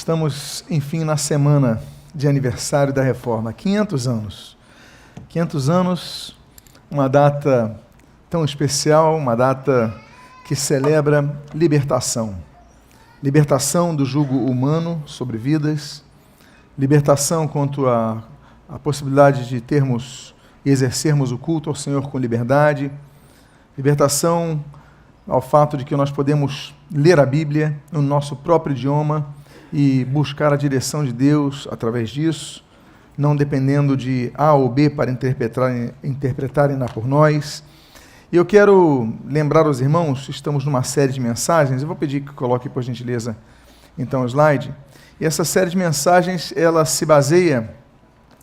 Estamos, enfim, na semana de aniversário da Reforma. 500 anos. 500 anos, uma data tão especial, uma data que celebra libertação. Libertação do jugo humano sobre vidas, libertação quanto à possibilidade de termos e exercermos o culto ao Senhor com liberdade, libertação ao fato de que nós podemos ler a Bíblia no nosso próprio idioma e buscar a direção de Deus através disso, não dependendo de A ou B para interpretarem por nós. E eu quero lembrar aos irmãos, estamos numa série de mensagens, eu vou pedir que coloque, por gentileza, então o slide. E essa série de mensagens, ela se baseia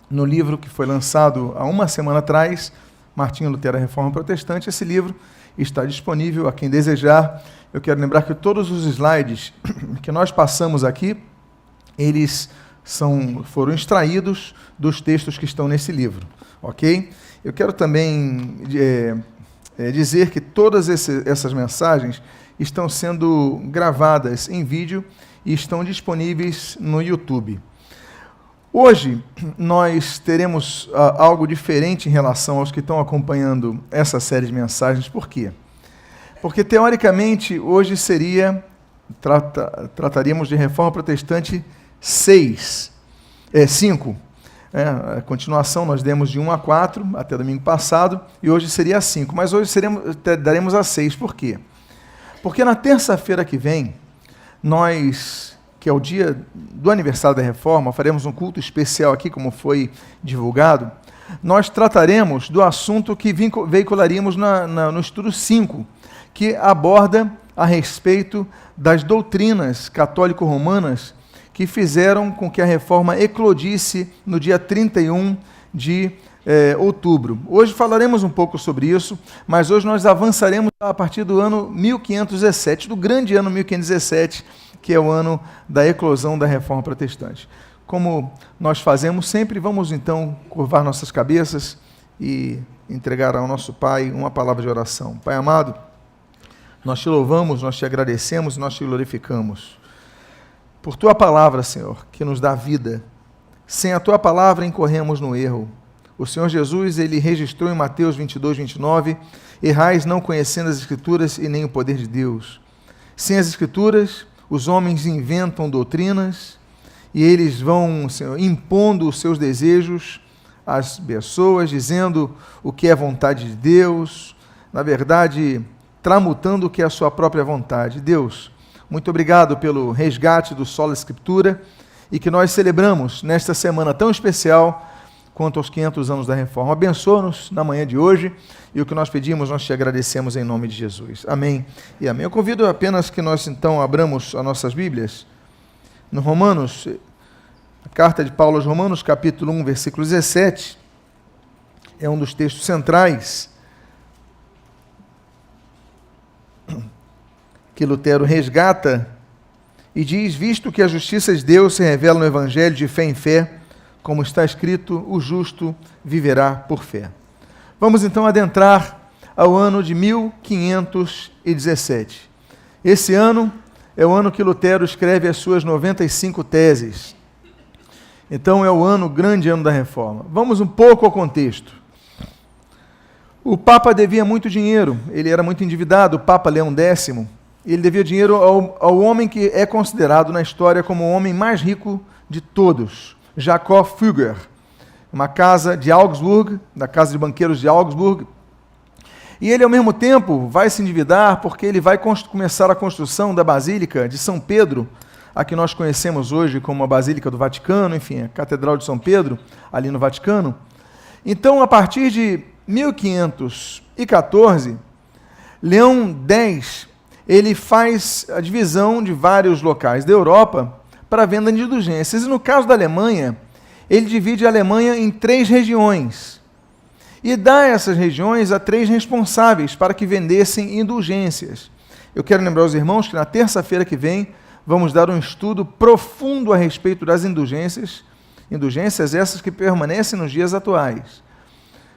no livro que foi lançado há uma semana atrás, Martinho Lutero, a Reforma Protestante. Esse livro está disponível a quem desejar. Eu quero lembrar que todos os slides que nós passamos aqui, eles foram extraídos dos textos que estão nesse livro, ok? Eu quero também dizer que todas essas mensagens estão sendo gravadas em vídeo e estão disponíveis no YouTube. Hoje, nós teremos algo diferente em relação aos que estão acompanhando essa série de mensagens. Por quê? Porque, teoricamente, hoje trataríamos de Reforma Protestante 5. A continuação nós demos de 1 a 4, até domingo passado, e hoje seria a 5. Mas hoje daremos a 6. Por quê? Porque na terça-feira que vem, nós, que é o dia do aniversário da Reforma, faremos um culto especial aqui, como foi divulgado. Nós trataremos do assunto que veicularíamos no estudo 5, que aborda a respeito das doutrinas católico-romanas que fizeram com que a Reforma eclodisse no dia 31 de outubro. Hoje falaremos um pouco sobre isso, mas hoje nós avançaremos a partir do ano 1517, do grande ano 1517, que é o ano da eclosão da Reforma Protestante. Como nós fazemos sempre, vamos então curvar nossas cabeças e entregar ao nosso Pai uma palavra de oração. Pai amado, nós te louvamos, nós te agradecemos, nós te glorificamos. Por tua palavra, Senhor, que nos dá vida. Sem a tua palavra incorremos no erro. O Senhor Jesus, ele registrou em Mateus 22, 29, errais não conhecendo as Escrituras e nem o poder de Deus. Sem as Escrituras, os homens inventam doutrinas e eles vão, Senhor, impondo os seus desejos às pessoas, dizendo o que é vontade de Deus, na verdade, tramutando o que é a sua própria vontade. Deus, muito obrigado pelo resgate do Sola Escritura e que nós celebramos nesta semana tão especial quanto aos 500 anos da Reforma. Abençoa-nos na manhã de hoje e o que nós pedimos, nós te agradecemos em nome de Jesus. Amém e amém. Eu convido apenas que nós então abramos as nossas Bíblias no Romanos, a carta de Paulo aos Romanos, capítulo 1, versículo 17, é um dos textos centrais que Lutero resgata e diz: visto que a justiça de Deus se revela no Evangelho de fé em fé, como está escrito, o justo viverá por fé. Vamos então adentrar ao ano de 1517. Esse ano é o ano que Lutero escreve as suas 95 teses. Então é o grande ano da Reforma. Vamos um pouco ao contexto. O Papa devia muito dinheiro, ele era muito endividado, o Papa Leão X. Ele devia dinheiro ao homem que é considerado na história como o homem mais rico de todos, Jacob Fugger, uma casa de Augsburg, da casa de banqueiros de Augsburg. E ele, ao mesmo tempo, vai se endividar porque ele vai começar a construção da Basílica de São Pedro, a que nós conhecemos hoje como a Basílica do Vaticano, enfim, a Catedral de São Pedro, ali no Vaticano. Então, a partir de 1514, Leão X, ele faz a divisão de vários locais da Europa para a venda de indulgências. E no caso da Alemanha, ele divide a Alemanha em 3 regiões e dá essas regiões a 3 responsáveis para que vendessem indulgências. Eu quero lembrar aos irmãos que na terça-feira que vem vamos dar um estudo profundo a respeito das indulgências essas que permanecem nos dias atuais.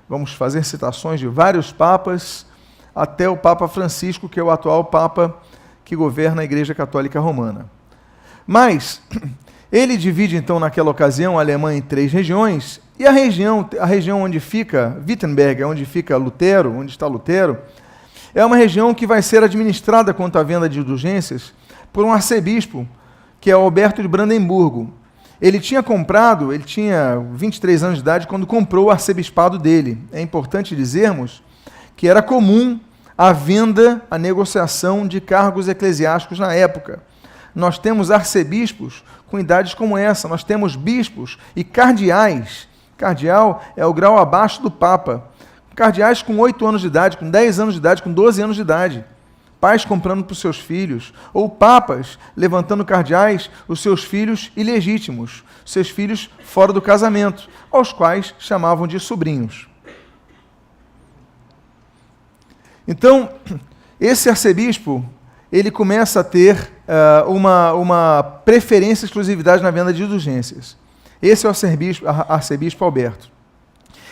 Vamos fazer citações de vários papas, até o Papa Francisco, que é o atual Papa que governa a Igreja Católica Romana. Mas Ele divide, então, naquela ocasião, a Alemanha em 3 regiões, e a região onde fica Wittenberg, onde fica Lutero, onde está Lutero, é uma região que vai ser administrada quanto à venda de indulgências por um arcebispo, que é Alberto de Brandemburgo. Ele tinha 23 anos de idade quando comprou o arcebispado dele. É importante dizermos que era comum a venda, a negociação de cargos eclesiásticos na época. Nós temos arcebispos com idades como essa, nós temos bispos e cardeais. Cardeal é o grau abaixo do Papa. Cardeais com 8 anos de idade, com 10 anos de idade, com 12 anos de idade. Pais comprando para os seus filhos, ou papas levantando cardeais, os seus filhos ilegítimos, seus filhos fora do casamento, aos quais chamavam de sobrinhos. Então, esse arcebispo, ele começa a ter uma preferência, exclusividade na venda de indulgências. Esse é o arcebispo Alberto.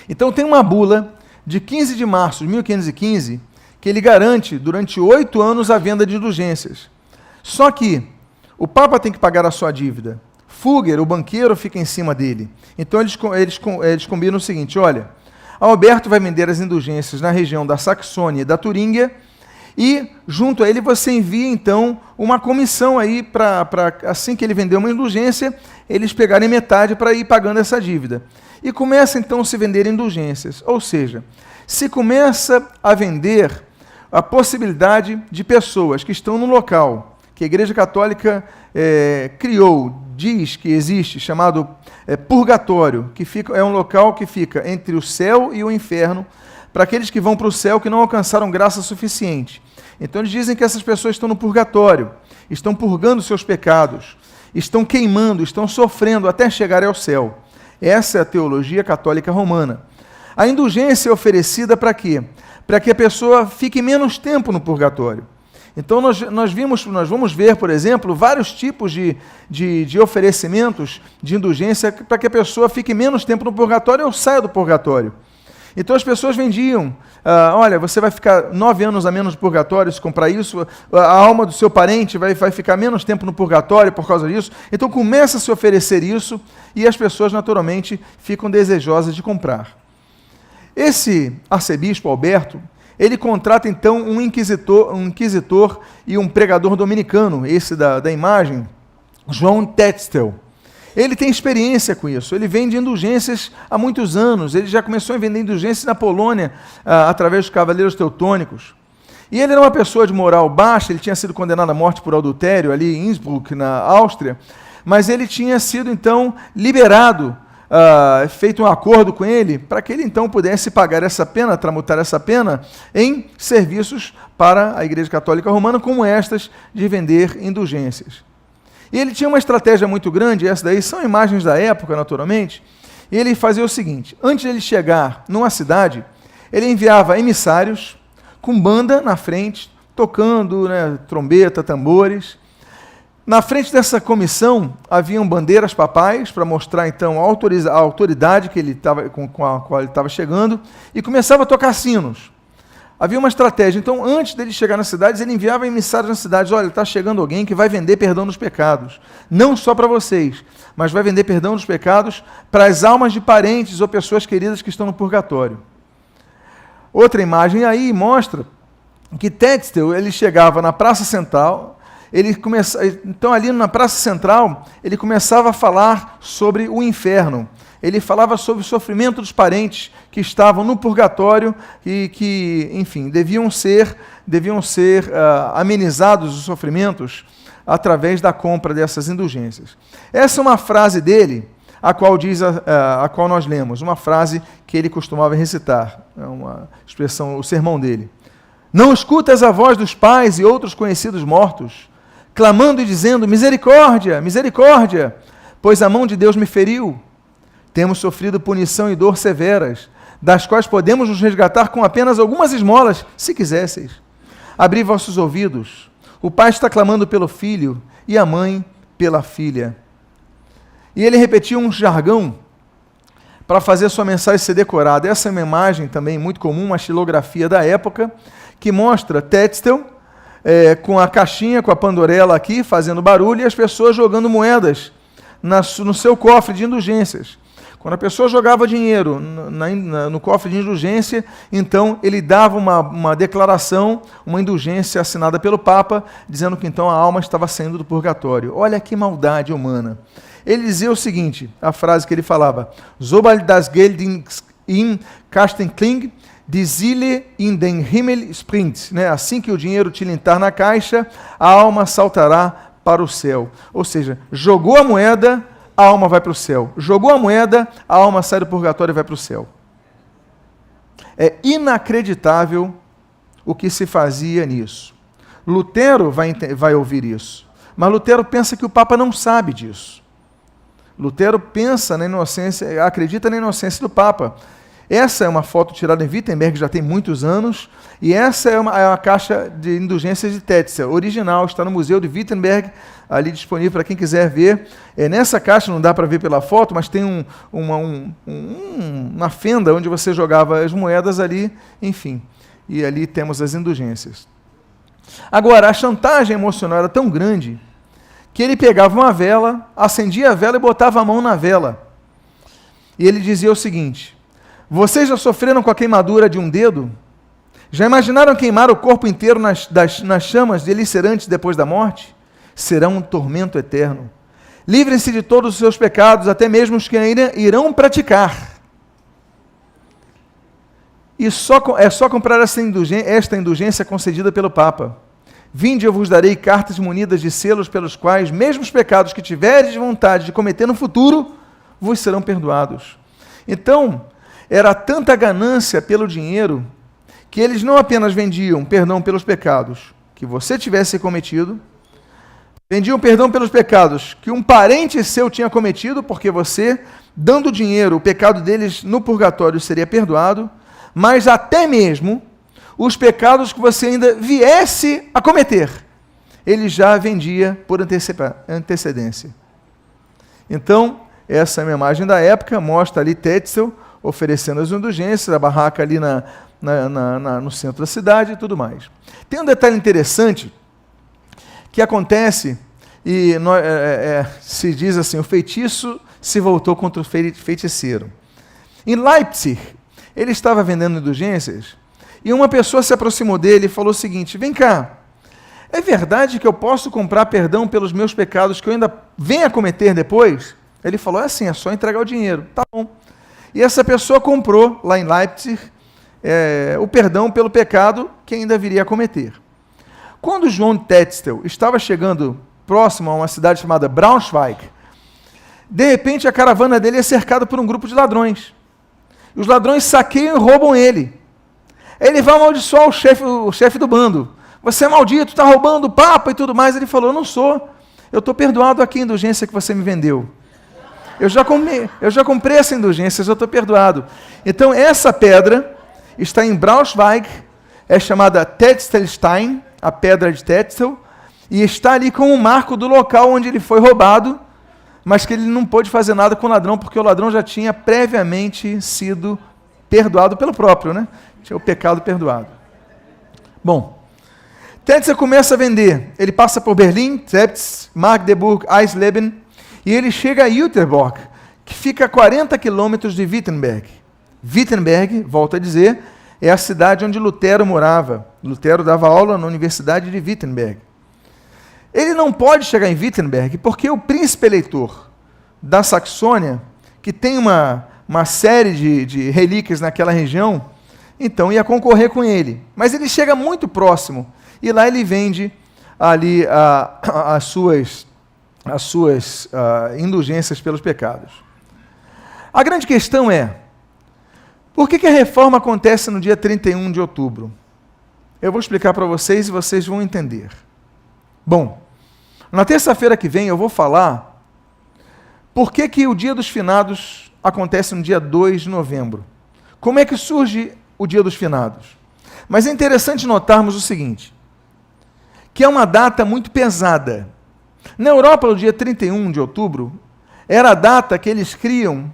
Então, tem uma bula de 15 de março de 1515, que ele garante, durante 8 anos, a venda de indulgências. Só que o Papa tem que pagar a sua dívida. Fugger, o banqueiro, fica em cima dele. Então, eles combinam o seguinte, olha, Alberto vai vender as indulgências na região da Saxônia e da Turíngia, e, junto a ele, você envia, então, uma comissão aí para, assim que ele vender uma indulgência, eles pegarem metade para ir pagando essa dívida. E começa, então, a se vender indulgências. Ou seja, se começa a vender a possibilidade de pessoas que estão no local, que a Igreja Católica diz que existe, chamado purgatório, que é um local que fica entre o céu e o inferno, para aqueles que vão para o céu que não alcançaram graça suficiente. Então eles dizem que essas pessoas estão no purgatório, estão purgando seus pecados, estão queimando, estão sofrendo até chegar ao céu. Essa é a teologia católica romana. A indulgência é oferecida para quê? Para que a pessoa fique menos tempo no purgatório. Então nós vamos ver, por exemplo, vários tipos de oferecimentos de indulgência para que a pessoa fique menos tempo no purgatório ou saia do purgatório. Então as pessoas vendiam, olha, você vai ficar 9 anos a menos no purgatório se comprar isso, a alma do seu parente vai ficar menos tempo no purgatório por causa disso. Então começa a se oferecer isso e as pessoas naturalmente ficam desejosas de comprar. Esse arcebispo Alberto, ele contrata então um inquisitor e um pregador dominicano, esse da imagem, João Tetzel. Ele tem experiência com isso, ele vende indulgências há muitos anos, ele já começou a vender indulgências na Polônia, através dos cavaleiros teutônicos. E ele era uma pessoa de moral baixa, ele tinha sido condenado à morte por adultério ali em Innsbruck, na Áustria, mas ele tinha sido então liberado, feito um acordo com ele, para que ele então pudesse pagar essa pena, tramutar essa pena em serviços para a Igreja Católica Romana, como estas de vender indulgências. E ele tinha uma estratégia muito grande, essa daí são imagens da época, naturalmente, e ele fazia o seguinte, antes de ele chegar numa cidade, ele enviava emissários com banda na frente, tocando, trombeta, tambores. Na frente dessa comissão, haviam bandeiras papais, para mostrar então a autoridade que ele com a qual ele estava chegando, e começava a tocar sinos. Havia uma estratégia. Então, antes dele chegar nas cidades, ele enviava emissários nas cidades. Olha, está chegando alguém que vai vender perdão dos pecados. Não só para vocês, mas vai vender perdão dos pecados para as almas de parentes ou pessoas queridas que estão no purgatório. Outra imagem aí mostra que Tetzel, ele chegava na Praça Central, então ali na Praça Central, ele começava a falar sobre o inferno. Ele falava sobre o sofrimento dos parentes que estavam no purgatório e que, enfim, deviam ser amenizados os sofrimentos através da compra dessas indulgências. Essa é uma frase dele, a qual nós lemos, uma frase que ele costumava recitar, é uma expressão, o sermão dele. Não escutas a voz dos pais e outros conhecidos mortos, clamando e dizendo, misericórdia, misericórdia, pois a mão de Deus me feriu. Temos sofrido punição e dor severas, das quais podemos nos resgatar com apenas algumas esmolas, se quisesseis. Abri vossos ouvidos. O pai está clamando pelo filho e a mãe pela filha. E ele repetia um jargão para fazer sua mensagem ser decorada. Essa é uma imagem também muito comum, uma xilografia da época, que mostra Tetzel com a caixinha, com a pandorela aqui, fazendo barulho, e as pessoas jogando moedas no seu cofre de indulgências. Quando a pessoa jogava dinheiro no cofre de indulgência, então ele dava uma declaração, uma indulgência assinada pelo Papa, dizendo que então a alma estava saindo do purgatório. Olha que maldade humana. Ele dizia o seguinte, a frase que ele falava, Sobald das Geld im Kasten klingt, die Seele in den Himmel springt. Né? Assim que o dinheiro tilintar na caixa, a alma saltará para o céu. Ou seja, jogou a moeda, a alma vai para o céu. Jogou a moeda, a alma sai do purgatório e vai para o céu. É inacreditável o que se fazia nisso. Lutero vai ouvir isso. Mas Lutero pensa que o Papa não sabe disso. Lutero pensa na inocência, acredita na inocência do Papa. Essa é uma foto tirada em Wittenberg, já tem muitos anos, e essa é uma caixa de indulgências de Tetzel, original, está no Museu de Wittenberg, ali disponível para quem quiser ver. Nessa caixa, não dá para ver pela foto, mas tem uma fenda onde você jogava as moedas ali, enfim, e ali temos as indulgências. Agora, a chantagem emocional era tão grande que ele pegava uma vela, acendia a vela e botava a mão na vela. E ele dizia o seguinte: vocês já sofreram com a queimadura de um dedo? Já imaginaram queimar o corpo inteiro nas chamas delicerantes depois da morte? Será um tormento eterno. Livrem-se de todos os seus pecados, até mesmo os que ainda irão praticar. E é só comprar esta indulgência concedida pelo Papa. Vinde, eu vos darei cartas munidas de selos pelos quais, mesmo os pecados que tiveres vontade de cometer no futuro, vos serão perdoados. Então, era tanta ganância pelo dinheiro que eles não apenas vendiam perdão pelos pecados que você tivesse cometido, vendiam perdão pelos pecados que um parente seu tinha cometido, porque você, dando dinheiro, o pecado deles no purgatório seria perdoado, mas até mesmo os pecados que você ainda viesse a cometer, ele já vendia por antecedência. Então, essa é uma imagem da época, mostra ali Tetzel oferecendo as indulgências, a barraca ali no centro da cidade e tudo mais. Tem um detalhe interessante que acontece, e se diz assim, o feitiço se voltou contra o feiticeiro. Em Leipzig, ele estava vendendo indulgências, e uma pessoa se aproximou dele e falou o seguinte: vem cá, é verdade que eu posso comprar perdão pelos meus pecados que eu ainda venha a cometer depois? Ele falou, é assim, é só entregar o dinheiro. Tá bom. E essa pessoa comprou, lá em Leipzig, o perdão pelo pecado que ainda viria a cometer. Quando João Tetzel estava chegando próximo a uma cidade chamada Braunschweig, de repente a caravana dele é cercada por um grupo de ladrões. E os ladrões saqueiam e roubam ele. Ele vai amaldiçoar o chefe do bando. Você é maldito, está roubando o Papa e tudo mais. Ele falou, não sou. Eu estou perdoado aqui a indulgência que você me vendeu. Eu já comprei essa indulgência, eu estou perdoado. Então, essa pedra está em Braunschweig, é chamada Tetzelstein, a pedra de Tetzel, e está ali com o marco do local onde ele foi roubado, mas que ele não pôde fazer nada com o ladrão, porque o ladrão já tinha previamente sido perdoado pelo próprio, né? Tinha o pecado perdoado. Bom, Tetzel começa a vender. Ele passa por Berlim, Trebs, Magdeburg, Eisleben, e ele chega a Jüterbock, que fica a 40 quilômetros de Wittenberg. Wittenberg, volto a dizer, é a cidade onde Lutero morava. Lutero dava aula na Universidade de Wittenberg. Ele não pode chegar em Wittenberg porque o príncipe eleitor da Saxônia, que tem uma série de relíquias naquela região, então ia concorrer com ele. Mas ele chega muito próximo e lá ele vende ali as suas indulgências pelos pecados. A grande questão é, por que a reforma acontece no dia 31 de outubro? Eu vou explicar para vocês e vocês vão entender. Bom, na terça-feira que vem eu vou falar por que o Dia dos Finados acontece no dia 2 de novembro. Como é que surge o Dia dos Finados? Mas é interessante notarmos o seguinte, que é uma data muito pesada. Na Europa, no dia 31 de outubro, era a data que eles criam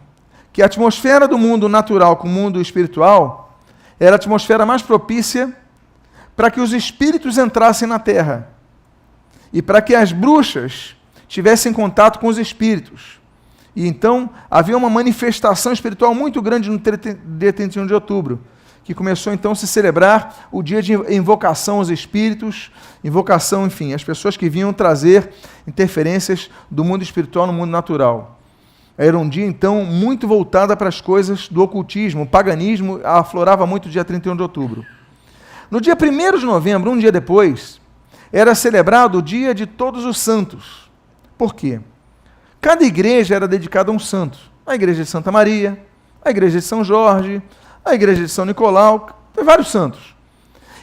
que a atmosfera do mundo natural com o mundo espiritual era a atmosfera mais propícia para que os espíritos entrassem na Terra e para que as bruxas tivessem contato com os espíritos. E então havia uma manifestação espiritual muito grande no dia 31 de outubro, que começou então a se celebrar o dia de invocação aos espíritos, invocação, enfim, as pessoas que vinham trazer interferências do mundo espiritual no mundo natural. Era um dia, então, muito voltado para as coisas do ocultismo, o paganismo aflorava muito o dia 31 de outubro. No dia 1º de novembro, um dia depois, era celebrado o dia de Todos os Santos. Por quê? Cada igreja era dedicada a um santo. A igreja de Santa Maria, a igreja de São Jorge, a igreja de São Nicolau, tem vários santos.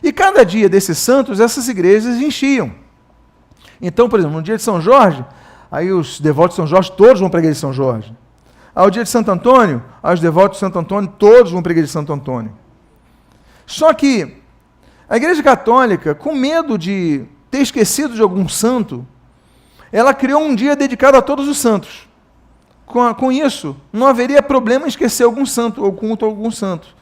E cada dia desses santos, essas igrejas enchiam. Então, por exemplo, no dia de São Jorge, aí os devotos de São Jorge todos vão para a igreja de São Jorge. Ao dia de Santo Antônio, aí os devotos de Santo Antônio todos vão para a igreja de Santo Antônio. Só que a igreja católica, com medo de ter esquecido de algum santo, ela criou um dia dedicado a todos os santos. Com isso, não haveria problema em esquecer algum santo ou culto a algum santo.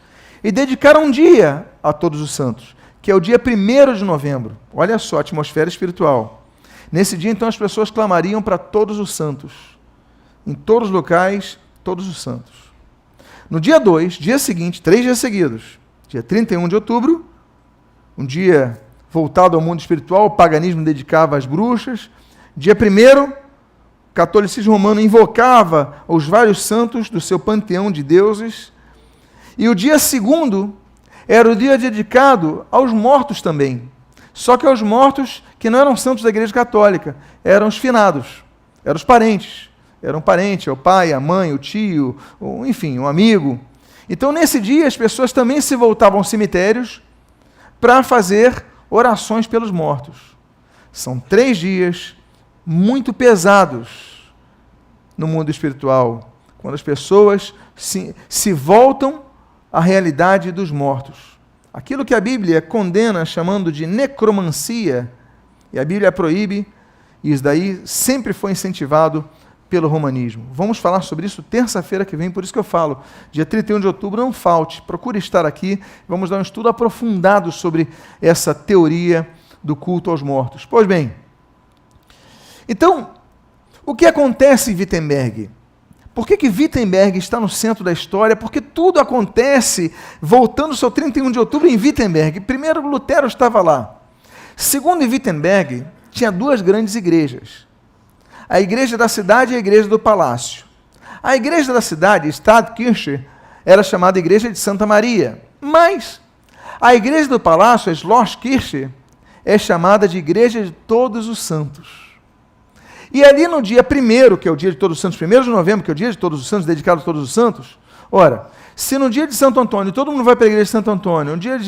E dedicaram um dia a todos os santos, que é o dia 1º de novembro. Olha só a atmosfera espiritual. Nesse dia, então, as pessoas clamariam para todos os santos. Em todos os locais, todos os santos. No dia 2, dia seguinte, 3 dias seguidos, dia 31 de outubro, um dia voltado ao mundo espiritual, o paganismo dedicava às bruxas. Dia 1º, o catolicismo romano invocava os vários santos do seu panteão de deuses. E o dia 2º era o dia dedicado aos mortos também. Só que aos mortos que não eram santos da Igreja Católica, eram os finados, eram os parentes. Era um parente, o pai, a mãe, o tio, enfim, um amigo. Então, nesse dia, as pessoas também se voltavam aos cemitérios para fazer orações pelos mortos. São 3 dias muito pesados no mundo espiritual, quando as pessoas se voltam à realidade dos mortos. Aquilo que a Bíblia condena chamando de necromancia, e a Bíblia proíbe, e isso daí sempre foi incentivado pelo romanismo. Vamos falar sobre isso terça-feira que vem, por isso que eu falo, dia 31 de outubro, não falte, procure estar aqui, vamos dar um estudo aprofundado sobre essa teoria do culto aos mortos. Pois bem, então, o que acontece em Wittenberg? Por que Wittenberg está no centro da história? Porque tudo acontece voltando-se ao 31 de outubro em Wittenberg. Primeiro, Lutero estava lá. Segundo, em Wittenberg, tinha 2 grandes igrejas. A igreja da cidade e a igreja do palácio. A igreja da cidade, Stadtkirche, era chamada igreja de Santa Maria. Mas a igreja do palácio, a Schlosskirche, é chamada de igreja de Todos os Santos. E ali no dia 1º, que é o dia de Todos os Santos, 1º de novembro, que é o dia de Todos os Santos, dedicado a Todos os Santos, ora, se no dia de Santo Antônio todo mundo vai para a igreja de Santo Antônio, no dia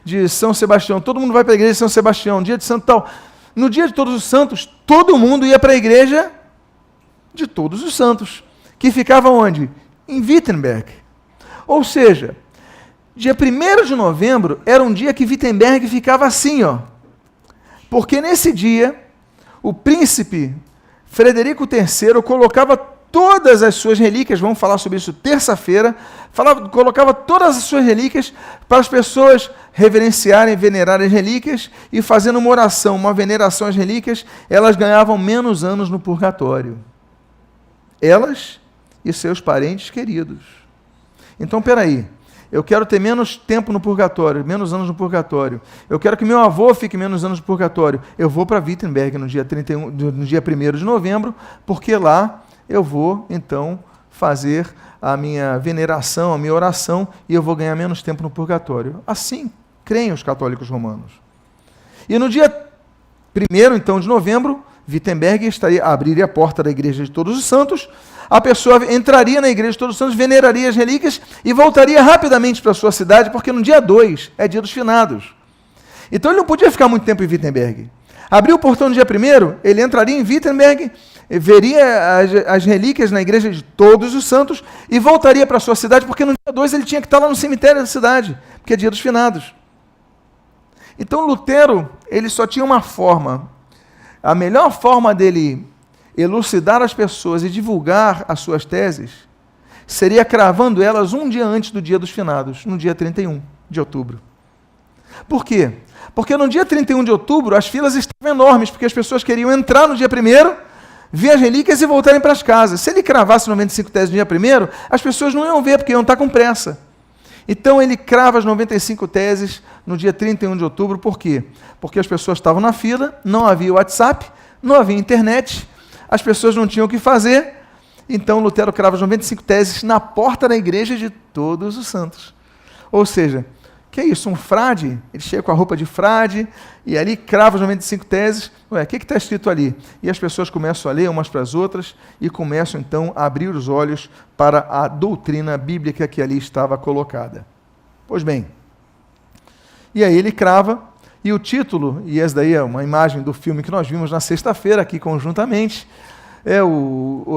de São Sebastião todo mundo vai para a igreja de São Sebastião, no dia de Santo tal, no dia de Todos os Santos, todo mundo ia para a igreja de Todos os Santos, que ficava onde? Em Wittenberg. Ou seja, dia 1º de novembro era um dia que Wittenberg ficava assim, ó, porque nesse dia o príncipe Frederico III colocava todas as suas relíquias, vamos falar sobre isso terça-feira, colocava todas as suas relíquias para as pessoas reverenciarem, venerarem as relíquias, e fazendo uma oração, uma veneração às relíquias, elas ganhavam menos anos no purgatório. Elas e seus parentes queridos. Então, peraí, eu quero ter menos tempo no purgatório, menos anos no purgatório. Eu quero que meu avô fique menos anos no purgatório. Eu vou para Wittenberg no dia 1º de novembro, porque lá eu vou, então, fazer a minha veneração, a minha oração, e eu vou ganhar menos tempo no purgatório. Assim creem os católicos romanos. E no dia 1º, então, de novembro, Wittenberg abriria a porta da igreja de Todos os Santos, a pessoa entraria na igreja de Todos os Santos, veneraria as relíquias e voltaria rapidamente para a sua cidade, porque no dia 2 é dia dos finados. Então ele não podia ficar muito tempo em Wittenberg. Abriu o portão no dia 1º, ele entraria em Wittenberg, veria as relíquias na igreja de Todos os Santos e voltaria para a sua cidade, porque no dia 2 ele tinha que estar lá no cemitério da cidade, porque é dia dos finados. Então Lutero, ele só tinha uma forma. A melhor forma dele elucidar as pessoas e divulgar as suas teses seria cravando elas um dia antes do dia dos finados, no dia 31 de outubro. Por quê? Porque no dia 31 de outubro as filas estavam enormes, porque as pessoas queriam entrar no dia 1º, ver as relíquias e voltarem para as casas. Se ele cravasse 95 teses no dia primeiro, as pessoas não iam ver, porque iam estar com pressa. Então ele crava as 95 teses no dia 31 de outubro, por quê? Porque as pessoas estavam na fila, não havia WhatsApp, não havia internet, as pessoas não tinham o que fazer, então Lutero crava as 95 teses na porta da igreja de Todos os Santos. Ou seja, que é isso? Um frade, ele chega com a roupa de frade, e ali crava as 95 teses. Ué, o que está escrito ali? E as pessoas começam a ler umas para as outras, e começam então a abrir os olhos para a doutrina bíblica que ali estava colocada. Pois bem, e aí ele crava, e o título, e essa daí é uma imagem do filme que nós vimos na sexta-feira aqui conjuntamente,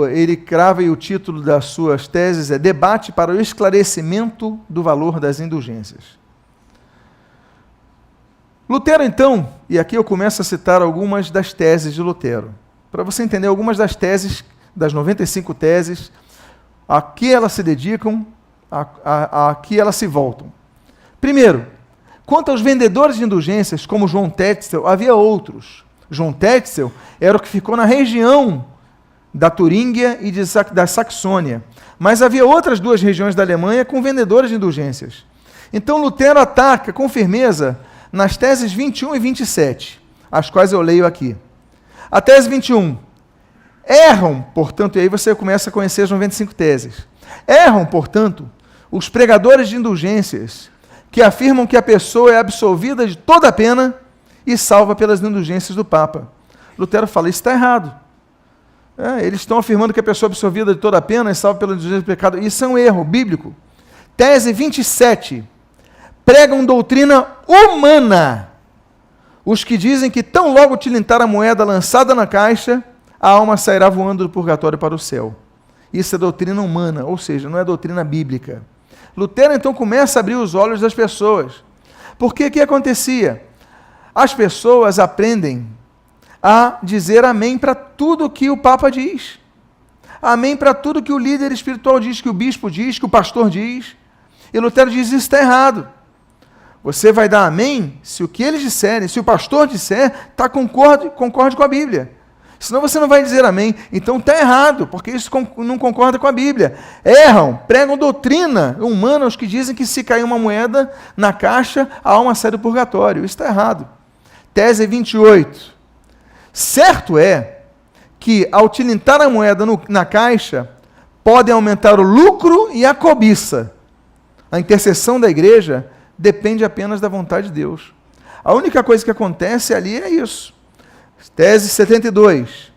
ele crava e o título das suas teses é Debate para o Esclarecimento do Valor das Indulgências. Lutero, então, e aqui eu começo a citar algumas das teses de Lutero, para você entender algumas das teses, das 95 teses, a que elas se dedicam, a que elas se voltam. Primeiro, quanto aos vendedores de indulgências, como João Tetzel, havia outros. João Tetzel era o que ficou na região da Turíngia e da Saxônia, mas havia outras duas regiões da Alemanha com vendedores de indulgências. Então Lutero ataca com firmeza nas teses 21 e 27, as quais eu leio aqui. A tese 21. Erram, portanto, e aí você começa a conhecer as 95 teses. Erram, portanto, os pregadores de indulgências que afirmam que a pessoa é absolvida de toda a pena e salva pelas indulgências do Papa. Lutero fala, isso está errado. Eles estão afirmando que a pessoa é absolvida de toda a pena e salva pelas indulgências do pecado. Isso é um erro bíblico. Tese 27. Pregam doutrina humana. Os que dizem que tão logo tilintar a moeda lançada na caixa, a alma sairá voando do purgatório para o céu. Isso é doutrina humana, ou seja, não é doutrina bíblica. Lutero então começa a abrir os olhos das pessoas. Porque o que acontecia? As pessoas aprendem a dizer amém para tudo que o Papa diz. Amém para tudo que o líder espiritual diz, que o bispo diz, que o pastor diz. E Lutero diz, isso está errado. Você vai dar amém se o que eles disserem, se o pastor disser, concorde com a Bíblia. Senão você não vai dizer amém. Então está errado, porque isso não concorda com a Bíblia. Erram, pregam doutrina humana os que dizem que se cair uma moeda na caixa, a alma sai do purgatório. Isso está errado. Tese 28. Certo é que, ao tilintar a moeda na caixa, podem aumentar o lucro e a cobiça. A intercessão da igreja depende apenas da vontade de Deus. A única coisa que acontece ali é isso. Tese 72.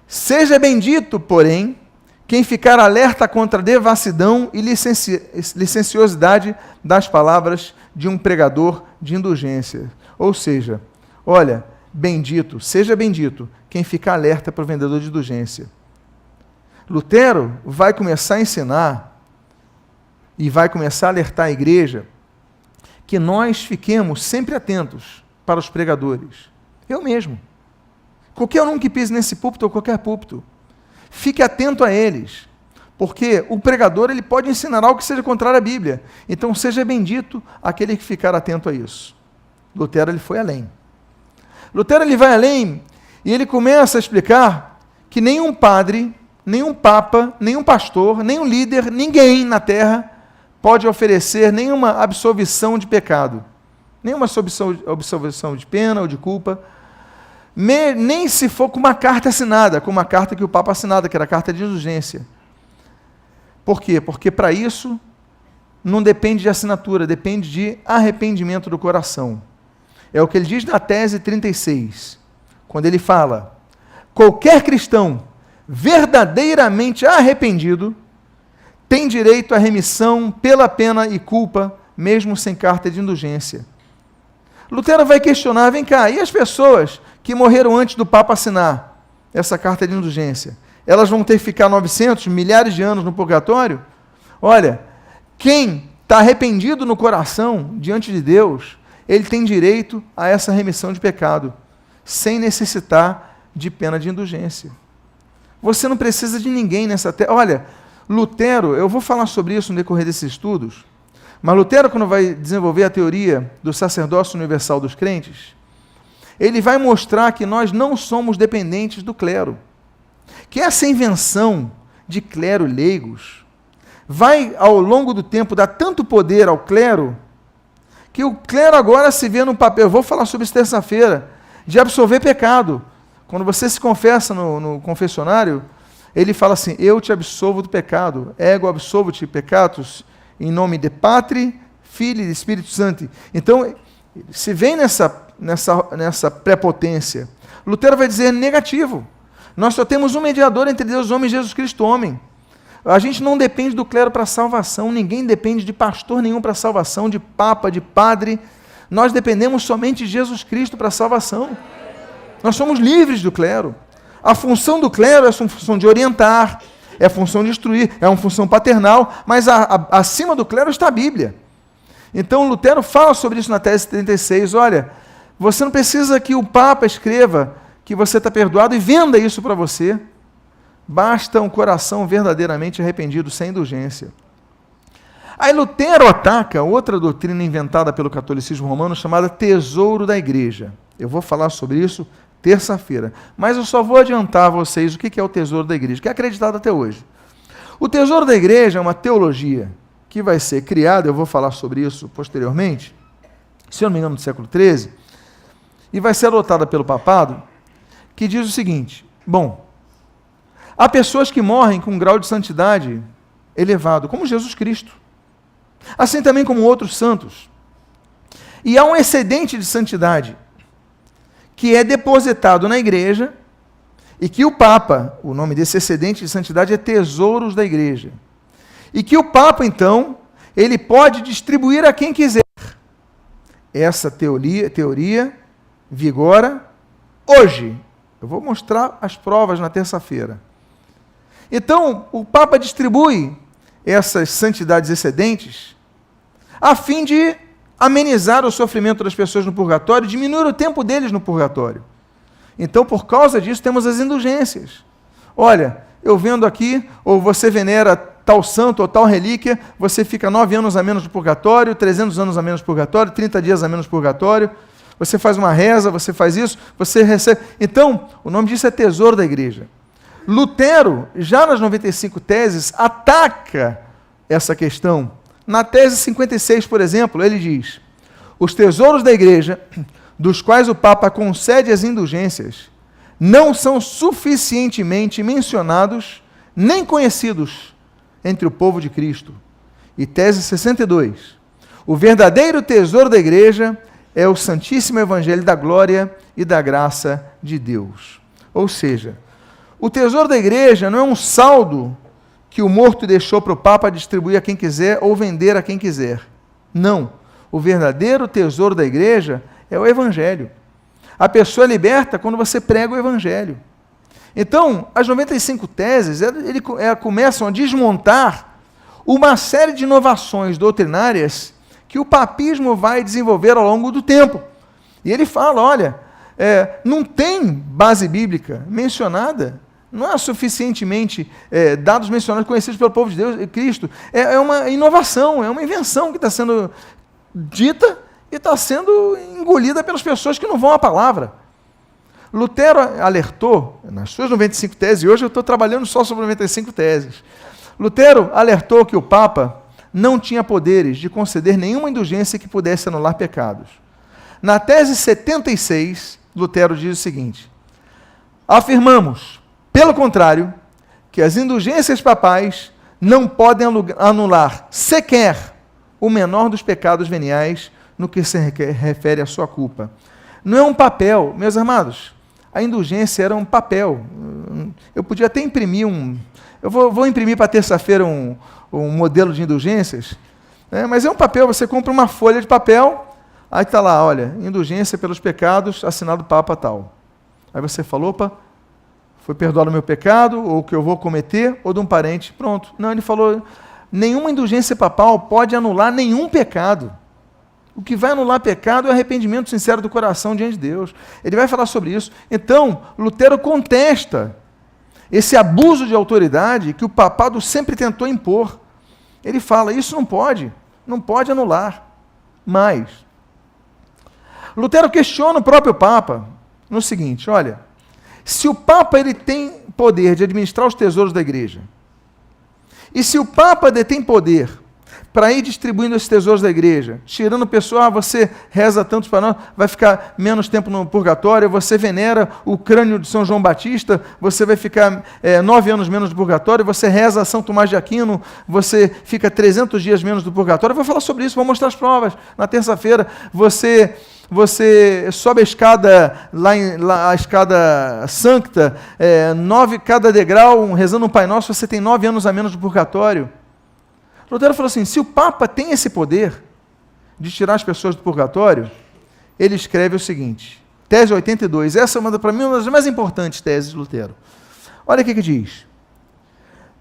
Seja bendito, porém, quem ficar alerta contra a devassidão e licenciosidade das palavras de um pregador de indulgência. Ou seja, olha, bendito, seja bendito quem ficar alerta para o vendedor de indulgência. Lutero vai começar a ensinar e vai começar a alertar a igreja que nós fiquemos sempre atentos para os pregadores. Eu mesmo. Qualquer um que pise nesse púlpito ou qualquer púlpito, fique atento a eles, porque o pregador ele pode ensinar algo que seja contrário à Bíblia. Então seja bendito aquele que ficar atento a isso. Lutero ele foi além. Lutero ele vai além e ele começa a explicar que nenhum padre, nenhum papa, nenhum pastor, nenhum líder, ninguém na terra pode oferecer nenhuma absolvição de pecado, nenhuma absolvição de pena ou de culpa, nem se for com uma carta assinada, com uma carta que o Papa assinada, que era a carta de indulgência. Por quê? Porque para isso não depende de assinatura, depende de arrependimento do coração. É o que ele diz na tese 36, quando ele fala: qualquer cristão verdadeiramente arrependido tem direito à remissão pela pena e culpa, mesmo sem carta de indulgência. Lutero vai questionar, vem cá, e as pessoas que morreram antes do Papa assinar essa carta de indulgência? Elas vão ter que ficar 900, milhares de anos no purgatório? Olha, quem está arrependido no coração diante de Deus, ele tem direito a essa remissão de pecado, sem necessitar de pena de indulgência. Você não precisa de ninguém nessa terra. Olha, Lutero, eu vou falar sobre isso no decorrer desses estudos, mas Lutero, quando vai desenvolver a teoria do sacerdócio universal dos crentes, ele vai mostrar que nós não somos dependentes do clero. que essa invenção de clero leigos vai, ao longo do tempo, dar tanto poder ao clero, que o clero agora se vê no papel, eu vou falar sobre isso terça-feira, de absolver pecado. Quando você se confessa no confessionário, ele fala assim, eu te absolvo do pecado, ego absolvo-te pecatus, em nome de Patri, Filho e Espírito Santo. Então, se vem nessa prepotência, Lutero vai dizer negativo. Nós só temos um mediador entre Deus e o homem, Jesus Cristo, homem. A gente não depende do clero para a salvação, ninguém depende de pastor nenhum para a salvação, de papa, de padre. Nós dependemos somente de Jesus Cristo para a salvação. Nós somos livres do clero. A função do clero é a função de orientar, é a função de instruir, é uma função paternal, mas acima do clero está a Bíblia. Então Lutero fala sobre isso na tese 36, olha, você não precisa que o Papa escreva que você está perdoado e venda isso para você. Basta um coração verdadeiramente arrependido, sem indulgência. Aí Lutero ataca outra doutrina inventada pelo catolicismo romano, chamada tesouro da igreja. Eu vou falar sobre isso terça-feira, mas eu só vou adiantar a vocês o que é o tesouro da igreja, que é acreditado até hoje. O tesouro da igreja é uma teologia que vai ser criada, eu vou falar sobre isso posteriormente, se eu não me engano, no século XIII, e vai ser adotada pelo papado, que diz o seguinte, bom, há pessoas que morrem com um grau de santidade elevado, como Jesus Cristo, assim também como outros santos, e há um excedente de santidade, que é depositado na igreja, e que o Papa, o nome desse excedente de santidade é tesouros da igreja, e que o Papa, então, ele pode distribuir a quem quiser. Essa teoria vigora hoje. Eu vou mostrar as provas na terça-feira. Então, o Papa distribui essas santidades excedentes a fim de amenizar o sofrimento das pessoas no purgatório, diminuir o tempo deles no purgatório. Então, por causa disso, temos as indulgências. Olha, eu vendo aqui, ou você venera tal santo ou tal relíquia, você fica 9 anos a menos no purgatório, 300 anos a menos no purgatório, 30 dias a menos no purgatório, você faz uma reza, você faz isso, você recebe. Então, o nome disso é tesouro da igreja. Lutero, já nas 95 teses, ataca essa questão. Na tese 56, por exemplo, ele diz, os tesouros da igreja, dos quais o Papa concede as indulgências, não são suficientemente mencionados nem conhecidos entre o povo de Cristo. E tese 62, o verdadeiro tesouro da igreja é o Santíssimo Evangelho da Glória e da Graça de Deus. Ou seja, o tesouro da igreja não é um saldo que o morto deixou para o Papa distribuir a quem quiser ou vender a quem quiser. Não. O verdadeiro tesouro da igreja é o Evangelho. A pessoa é liberta quando você prega o Evangelho. Então, as 95 teses começam a desmontar uma série de inovações doutrinárias que o papismo vai desenvolver ao longo do tempo. E ele fala, olha, não tem base bíblica mencionada, não há suficientemente dados mencionados conhecidos pelo povo de Deus, Cristo. É uma inovação, é uma invenção que está sendo dita e está sendo engolida pelas pessoas que não vão à palavra. Lutero alertou, nas suas 95 teses, e hoje eu estou trabalhando só sobre 95 teses, Lutero alertou que o Papa não tinha poderes de conceder nenhuma indulgência que pudesse anular pecados. Na tese 76, Lutero diz o seguinte, afirmamos, pelo contrário, que as indulgências papais não podem anular sequer o menor dos pecados veniais no que se refere à sua culpa. Não é um papel, meus amados, a indulgência era um papel. Eu podia até imprimir eu vou imprimir para terça-feira um modelo de indulgências, mas é um papel, você compra uma folha de papel, aí está lá, olha, indulgência pelos pecados, assinado Papa tal. Aí você falou, opa, foi perdoado o meu pecado, ou o que eu vou cometer, ou de um parente, pronto. Não, ele falou, nenhuma indulgência papal pode anular nenhum pecado. O que vai anular pecado é o arrependimento sincero do coração diante de Deus. Ele vai falar sobre isso. Então, Lutero contesta esse abuso de autoridade que o papado sempre tentou impor. Ele fala, isso não pode anular. Mas, Lutero questiona o próprio Papa no seguinte, olha, se o Papa ele tem poder de administrar os tesouros da igreja, e se o Papa detém poder para ir distribuindo esses tesouros da igreja, tirando o pessoal, você reza tantos para nós, vai ficar menos tempo no purgatório, você venera o crânio de São João Batista, você vai ficar 9 anos menos no purgatório, você reza a São Tomás de Aquino, você fica 300 dias menos do purgatório. Eu vou falar sobre isso, vou mostrar as provas na terça-feira. Você sobe a escada, a escada sancta, 9 cada degrau, rezando um Pai Nosso, você tem 9 anos a menos do purgatório. Lutero falou assim, se o Papa tem esse poder de tirar as pessoas do purgatório, ele escreve o seguinte, tese 82, essa é para mim uma das mais importantes teses de Lutero. Olha o que diz.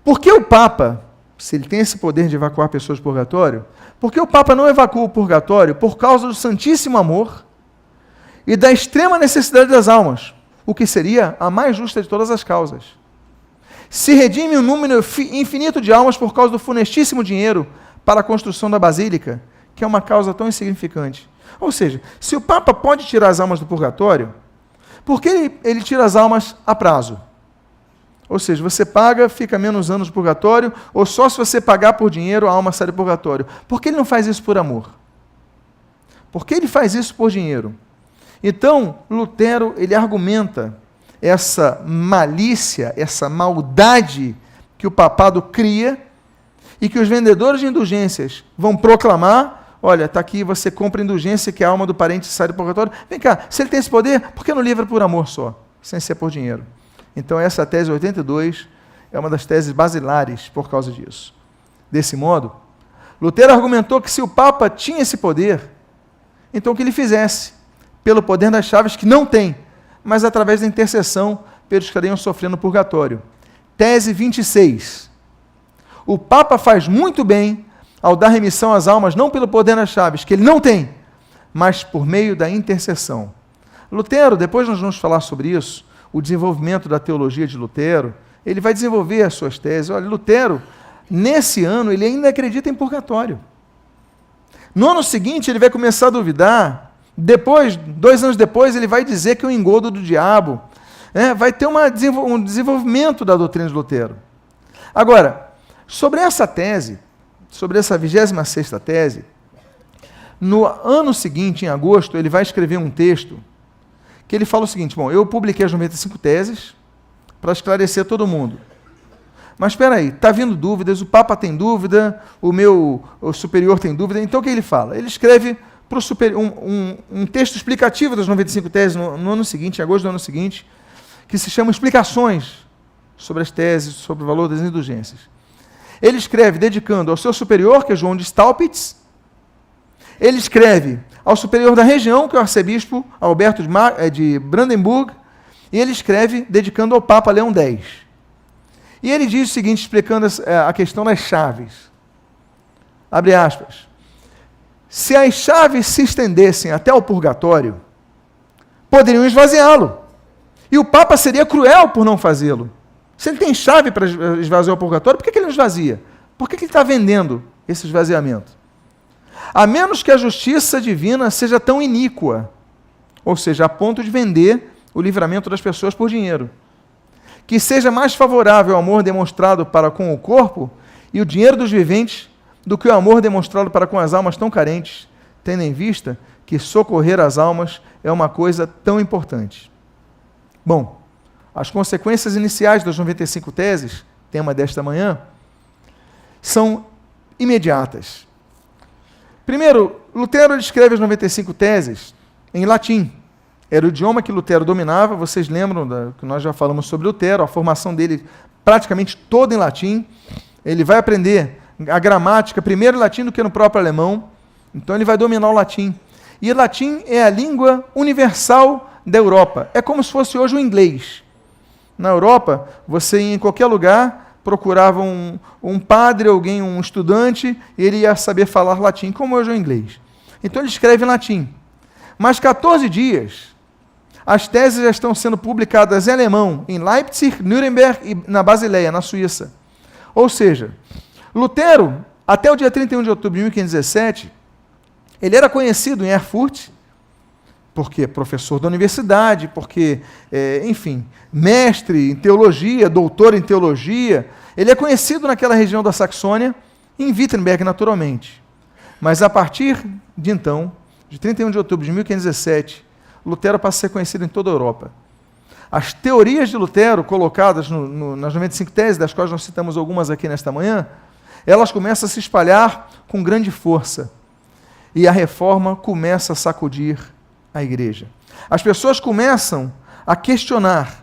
Por que o Papa, se ele tem esse poder de evacuar pessoas do purgatório, por que o Papa não evacua o purgatório? Por causa do santíssimo amor e da extrema necessidade das almas, o que seria a mais justa de todas as causas. Se redime um número infinito de almas por causa do funestíssimo dinheiro para a construção da basílica, que é uma causa tão insignificante. Ou seja, se o Papa pode tirar as almas do purgatório, por que ele tira as almas a prazo? Ou seja, você paga, fica menos anos no purgatório, ou só se você pagar por dinheiro, a alma sai do purgatório. Por que ele não faz isso por amor? Por que ele faz isso por dinheiro? Então, Lutero, ele argumenta essa malícia, essa maldade que o papado cria e que os vendedores de indulgências vão proclamar, olha, está aqui, você compra indulgência que a alma do parente sai do purgatório. Vem cá, se ele tem esse poder, por que não livra por amor só, sem ser por dinheiro? Então essa tese 82 é uma das teses basilares por causa disso. Desse modo, Lutero argumentou que se o Papa tinha esse poder, então que ele fizesse, pelo poder das chaves que não tem, mas através da intercessão pelos que estariam sofrendo purgatório. Tese 26. O Papa faz muito bem ao dar remissão às almas, não pelo poder das chaves, que ele não tem, mas por meio da intercessão. Lutero, depois nós vamos falar sobre isso, o desenvolvimento da teologia de Lutero, ele vai desenvolver as suas teses. Olha, Lutero, nesse ano, ele ainda acredita em purgatório. No ano seguinte, ele vai começar a duvidar. Depois, 2 anos depois, ele vai dizer que é um engodo do diabo. Vai ter um desenvolvimento da doutrina de Lutero. Agora, sobre essa tese, sobre essa 26ª tese, no ano seguinte, em agosto, ele vai escrever um texto que ele fala o seguinte, bom, eu publiquei as 95 teses para esclarecer todo mundo. Mas espera aí, está vindo dúvidas, o Papa tem dúvida, o superior tem dúvida, então o que ele fala? Ele escreve um texto explicativo das 95 teses no ano seguinte, em agosto do ano seguinte, que se chama Explicações sobre as teses, sobre o valor das indulgências. Ele escreve dedicando ao seu superior, que é João de Staupitz. Ele escreve ao superior da região, que é o arcebispo Alberto de Brandenburg, e ele escreve dedicando ao Papa Leão X. E ele diz o seguinte, explicando a questão das chaves. Abre aspas. Se as chaves se estendessem até o purgatório, poderiam esvaziá-lo. E o Papa seria cruel por não fazê-lo. Se ele tem chave para esvaziar o purgatório, por que ele não esvazia? Por que ele está vendendo esse esvaziamento? A menos que a justiça divina seja tão iníqua, ou seja, a ponto de vender o livramento das pessoas por dinheiro, que seja mais favorável ao amor demonstrado para com o corpo e o dinheiro dos viventes do que o amor demonstrado para com as almas tão carentes, tendo em vista que socorrer as almas é uma coisa tão importante. Bom, as consequências iniciais das 95 teses, tema desta manhã, são imediatas. Primeiro, Lutero escreve as 95 teses em latim. Era o idioma que Lutero dominava, vocês lembram que nós já falamos sobre Lutero, a formação dele praticamente toda em latim. Ele vai aprender a gramática, primeiro em latim do que no próprio alemão, então ele vai dominar o latim. E o latim é a língua universal da Europa. É como se fosse hoje o inglês. Na Europa, você ia em qualquer lugar, procurava um padre, alguém, um estudante, e ele ia saber falar latim, como hoje é o inglês. Então ele escreve em latim. Mas 14 dias, as teses já estão sendo publicadas em alemão, em Leipzig, Nuremberg e na Basileia, na Suíça. Ou seja, Lutero, até o dia 31 de outubro de 1517, ele era conhecido em Erfurt porque é professor da universidade, porque, enfim, mestre em teologia, doutor em teologia. Ele é conhecido naquela região da Saxônia, em Wittenberg, naturalmente. Mas a partir de então, de 31 de outubro de 1517, Lutero passa a ser conhecido em toda a Europa. As teorias de Lutero, colocadas nas 95 teses, das quais nós citamos algumas aqui nesta manhã, elas começam a se espalhar com grande força. E a reforma começa a sacudir a igreja. As pessoas começam a questionar: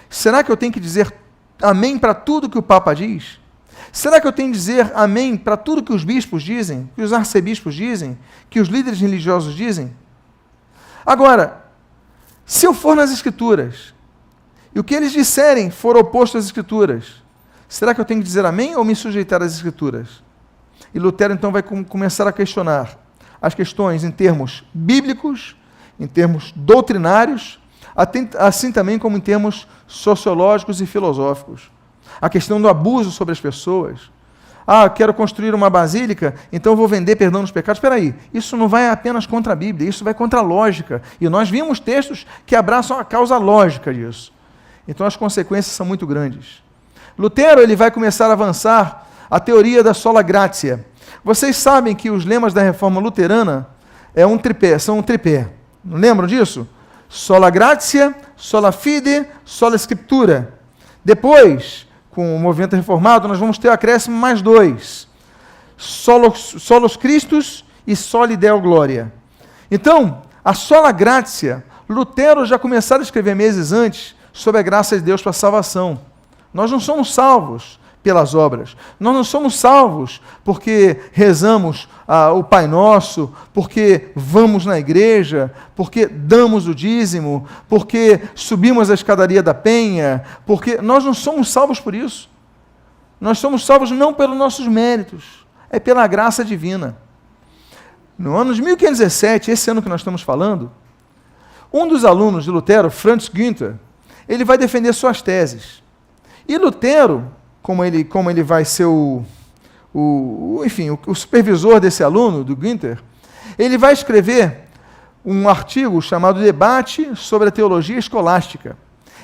será que eu tenho que dizer amém para tudo que o Papa diz? Será que eu tenho que dizer amém para tudo que os bispos dizem, que os arcebispos dizem, que os líderes religiosos dizem? Agora, se eu for nas Escrituras, e o que eles disserem for oposto às Escrituras, será que eu tenho que dizer amém ou me sujeitar às Escrituras? E Lutero então vai começar a questionar as questões em termos bíblicos, em termos doutrinários, assim também como em termos sociológicos e filosóficos. A questão do abuso sobre as pessoas. Quero construir uma basílica, então vou vender perdão nos pecados. Espera aí, isso não vai apenas contra a Bíblia, isso vai contra a lógica. E nós vimos textos que abraçam a causa lógica disso. Então as consequências são muito grandes. Lutero ele vai começar a avançar a teoria da sola gratia. Vocês sabem que os lemas da reforma luterana são um tripé. Não lembram disso? Sola gratia, sola fide, sola scriptura. Depois, com o movimento reformado, nós vamos ter o acréscimo mais 2. Solos Christus e soli Deo Gloria. Então, a sola gratia, Lutero já começara a escrever meses antes sobre a graça de Deus para a salvação. Nós não somos salvos pelas obras. Nós não somos salvos porque rezamos o Pai Nosso, porque vamos na igreja, porque damos o dízimo, porque subimos a escadaria da penha, porque nós não somos salvos por isso. Nós somos salvos não pelos nossos méritos, é pela graça divina. No ano de 1517, esse ano que nós estamos falando, um dos alunos de Lutero, Franz Günther, ele vai defender suas teses. E Lutero, como ele vai ser o supervisor desse aluno, do Günther, ele vai escrever um artigo chamado Debate sobre a Teologia Escolástica.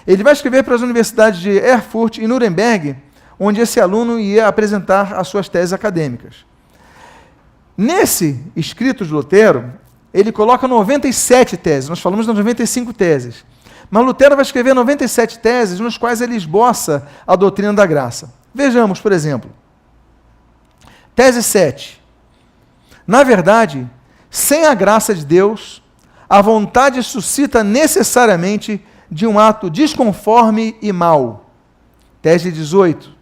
Ele vai escrever para as universidades de Erfurt e Nuremberg, onde esse aluno ia apresentar as suas teses acadêmicas. Nesse escrito de Lutero, ele coloca 97 teses, nós falamos das 95 teses, mas Lutero vai escrever 97 teses, nos quais ele esboça a doutrina da graça. Vejamos, por exemplo, tese 7. Na verdade, sem a graça de Deus, a vontade suscita necessariamente de um ato desconforme e mau. Tese 18.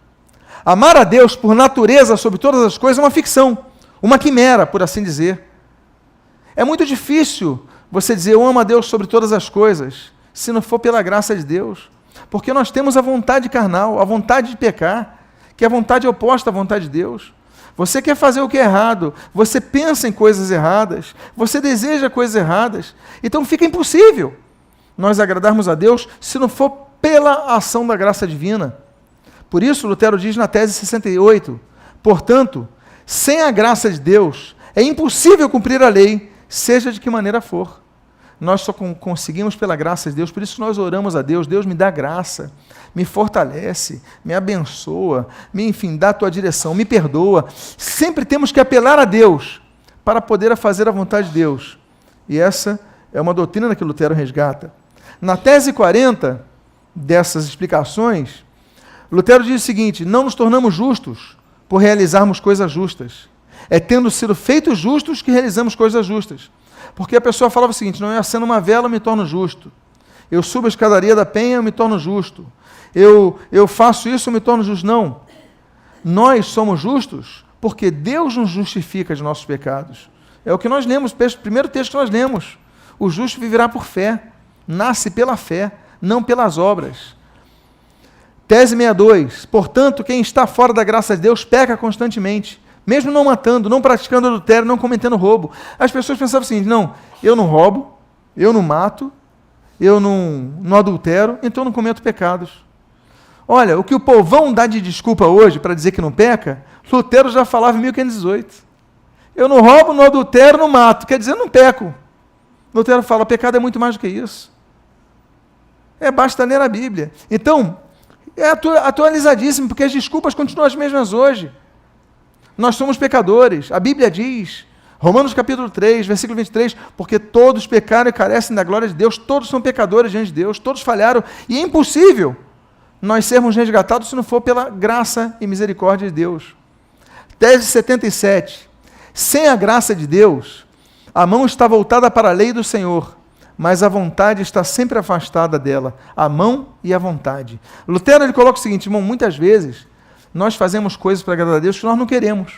Amar a Deus por natureza sobre todas as coisas é uma ficção, uma quimera, por assim dizer. É muito difícil você dizer eu amo a Deus sobre todas as coisas, se não for pela graça de Deus. Porque nós temos a vontade carnal, a vontade de pecar, que é a vontade oposta à vontade de Deus. Você quer fazer o que é errado, você pensa em coisas erradas, você deseja coisas erradas, então fica impossível nós agradarmos a Deus se não for pela ação da graça divina. Por isso, Lutero diz na tese 68, portanto, sem a graça de Deus, é impossível cumprir a lei, seja de que maneira for. Nós só conseguimos pela graça de Deus, por isso nós oramos a Deus, Deus me dá graça, me fortalece, me abençoa, enfim, dá a tua direção, me perdoa. Sempre temos que apelar a Deus para poder fazer a vontade de Deus. E essa é uma doutrina que Lutero resgata. Na tese 40 dessas explicações, Lutero diz o seguinte: não nos tornamos justos por realizarmos coisas justas. É tendo sido feitos justos que realizamos coisas justas. Porque a pessoa falava o seguinte: não, eu acendo uma vela, eu me torno justo. Eu subo a escadaria da penha, eu me torno justo. Eu faço isso, eu me torno justo. Não. Nós somos justos porque Deus nos justifica de nossos pecados. É o que nós lemos, o primeiro texto que nós lemos. O justo viverá por fé. Nasce pela fé, não pelas obras. Tese 62. Portanto, quem está fora da graça de Deus peca constantemente. Mesmo não matando, não praticando adultério, não cometendo roubo. As pessoas pensavam assim: não, eu não roubo, eu não mato, eu não adultero, então eu não cometo pecados. Olha, o que o povão dá de desculpa hoje para dizer que não peca, Lutero já falava em 1518. Eu não roubo, não adultero, não mato, quer dizer, não peco. Lutero fala, pecado é muito mais do que isso. Basta ler a Bíblia. Então, é atualizadíssimo, porque as desculpas continuam as mesmas hoje. Nós somos pecadores. A Bíblia diz, Romanos capítulo 3, versículo 23, porque todos pecaram e carecem da glória de Deus, todos são pecadores diante de Deus, todos falharam, e é impossível nós sermos resgatados se não for pela graça e misericórdia de Deus. Tese 77. Sem a graça de Deus, a mão está voltada para a lei do Senhor, mas a vontade está sempre afastada dela, a mão e a vontade. Lutero ele coloca o seguinte, irmão, muitas vezes nós fazemos coisas para agradar a Deus que nós não queremos.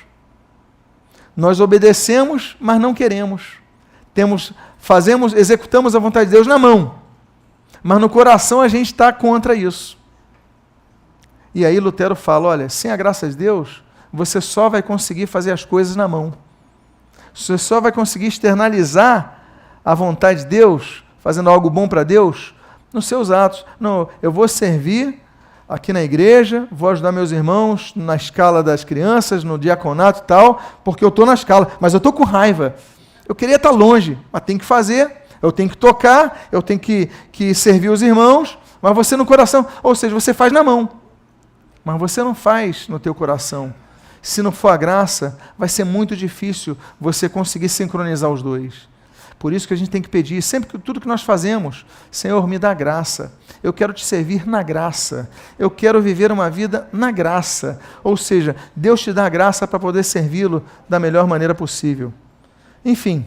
Nós obedecemos, mas não queremos. Executamos a vontade de Deus na mão, mas no coração a gente está contra isso. E aí Lutero fala, olha, sem a graça de Deus, você só vai conseguir fazer as coisas na mão. Você só vai conseguir externalizar a vontade de Deus, fazendo algo bom para Deus, nos seus atos. Não, eu vou servir aqui na igreja, vou ajudar meus irmãos na escala das crianças, no diaconato e tal, porque eu estou na escala, mas eu estou com raiva. Eu queria estar longe, mas tem que fazer, eu tenho que tocar, eu tenho que servir os irmãos, mas você no coração, ou seja, você faz na mão, mas você não faz no teu coração. Se não for a graça, vai ser muito difícil você conseguir sincronizar os dois. Por isso que a gente tem que pedir, sempre que tudo que nós fazemos, Senhor, me dá graça. Eu quero te servir na graça. Eu quero viver uma vida na graça. Ou seja, Deus te dá graça para poder servi-lo da melhor maneira possível. Enfim,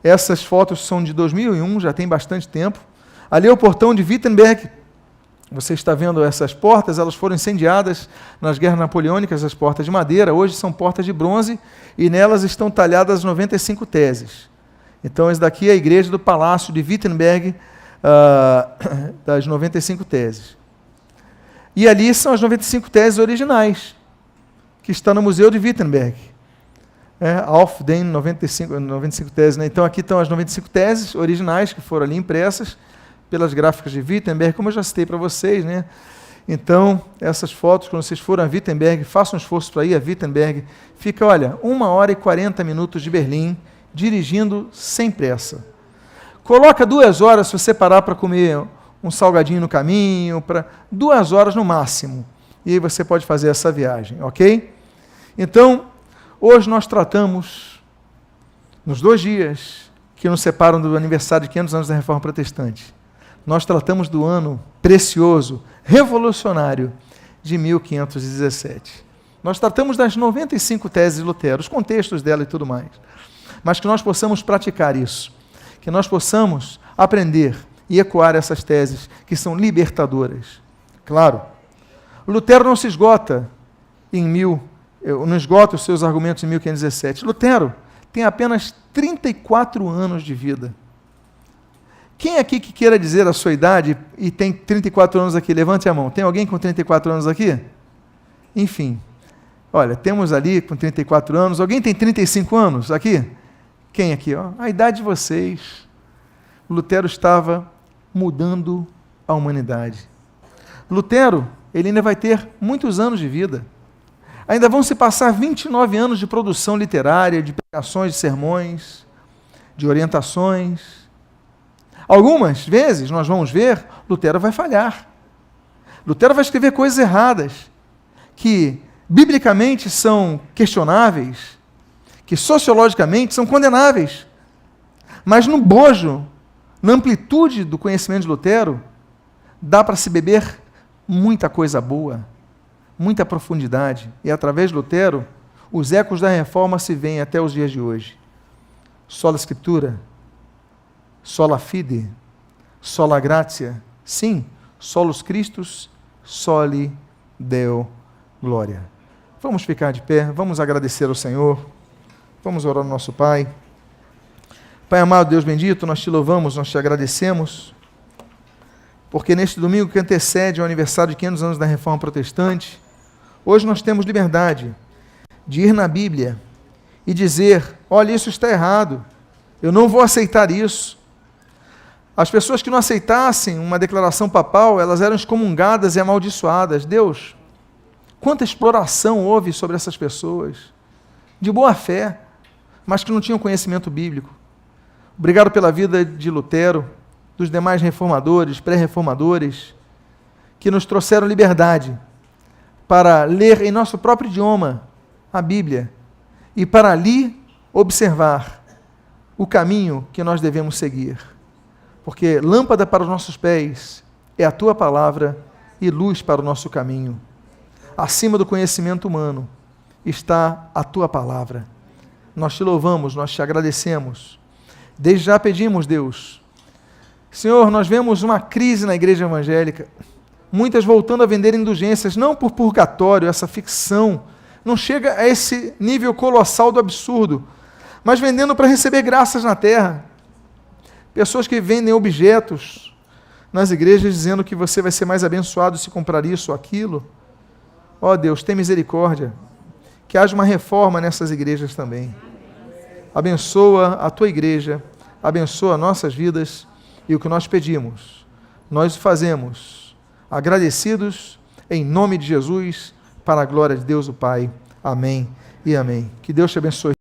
essas fotos são de 2001, já tem bastante tempo. Ali é o portão de Wittenberg. Você está vendo essas portas, elas foram incendiadas nas guerras napoleônicas, as portas de madeira, hoje são portas de bronze, e nelas estão talhadas 95 teses. Então, esse daqui é a igreja do Palácio de Wittenberg, das 95 teses. E ali são as 95 teses originais, que estão no Museu de Wittenberg. Auf den 95 teses. Né? Então, aqui estão as 95 teses originais, que foram ali impressas, pelas gráficas de Wittenberg, como eu já citei para vocês, né? Então, essas fotos, quando vocês forem a Wittenberg, façam um esforço para ir a Wittenberg, fica, olha, 1h40 de Berlim, dirigindo sem pressa. Coloca 2 horas se você parar para comer um salgadinho no caminho, para 2 horas no máximo, e aí você pode fazer essa viagem, ok? Então, hoje nós tratamos, nos 2 dias que nos separam do aniversário de 500 anos da Reforma Protestante, nós tratamos do ano precioso, revolucionário, de 1517. Nós tratamos das 95 teses de Lutero, os contextos dela e tudo mais. Mas que nós possamos praticar isso, que nós possamos aprender e ecoar essas teses que são libertadoras. Claro, Lutero não se esgota não esgota os seus argumentos em 1517. Lutero tem apenas 34 anos de vida. Quem aqui que queira dizer a sua idade e tem 34 anos aqui? Levante a mão. Tem alguém com 34 anos aqui? Enfim. Olha, temos ali com 34 anos. Alguém tem 35 anos aqui? Quem aqui? A idade de vocês. Lutero estava mudando a humanidade. Lutero, ele ainda vai ter muitos anos de vida. Ainda vão se passar 29 anos de produção literária, de pregações, de sermões, de orientações. Algumas vezes, nós vamos ver, Lutero vai falhar. Lutero vai escrever coisas erradas, que biblicamente são questionáveis, que sociologicamente são condenáveis. Mas no bojo, na amplitude do conhecimento de Lutero, dá para se beber muita coisa boa, muita profundidade. E através de Lutero, os ecos da Reforma se veem até os dias de hoje. Sola Escritura, sola fide, sola gratia, sim, solus Christus, soli Deo gloria. Vamos ficar de pé, vamos agradecer ao Senhor, vamos orar ao nosso Pai. Pai amado, Deus bendito, nós te louvamos, nós te agradecemos, porque neste domingo que antecede o aniversário de 500 anos da Reforma Protestante, hoje nós temos liberdade de ir na Bíblia e dizer, olha, isso está errado, eu não vou aceitar isso. As pessoas que não aceitassem uma declaração papal, elas eram excomungadas e amaldiçoadas. Deus, quanta exploração houve sobre essas pessoas, de boa fé, mas que não tinham conhecimento bíblico. Obrigado pela vida de Lutero, dos demais reformadores, pré-reformadores, que nos trouxeram liberdade para ler em nosso próprio idioma a Bíblia e para ali observar o caminho que nós devemos seguir. Porque lâmpada para os nossos pés é a tua palavra e luz para o nosso caminho. Acima do conhecimento humano está a tua palavra. Nós te louvamos, nós te agradecemos. Desde já pedimos, Deus, Senhor, nós vemos uma crise na igreja evangélica, muitas voltando a vender indulgências, não por purgatório, essa ficção, não chega a esse nível colossal do absurdo, mas vendendo para receber graças na terra. Pessoas que vendem objetos nas igrejas dizendo que você vai ser mais abençoado se comprar isso ou aquilo. Ó Deus, tem misericórdia, que haja uma reforma nessas igrejas também. Abençoa a tua igreja, abençoa nossas vidas e o que nós pedimos, nós o fazemos, agradecidos em nome de Jesus, para a glória de Deus o Pai. Amém e amém. Que Deus te abençoe.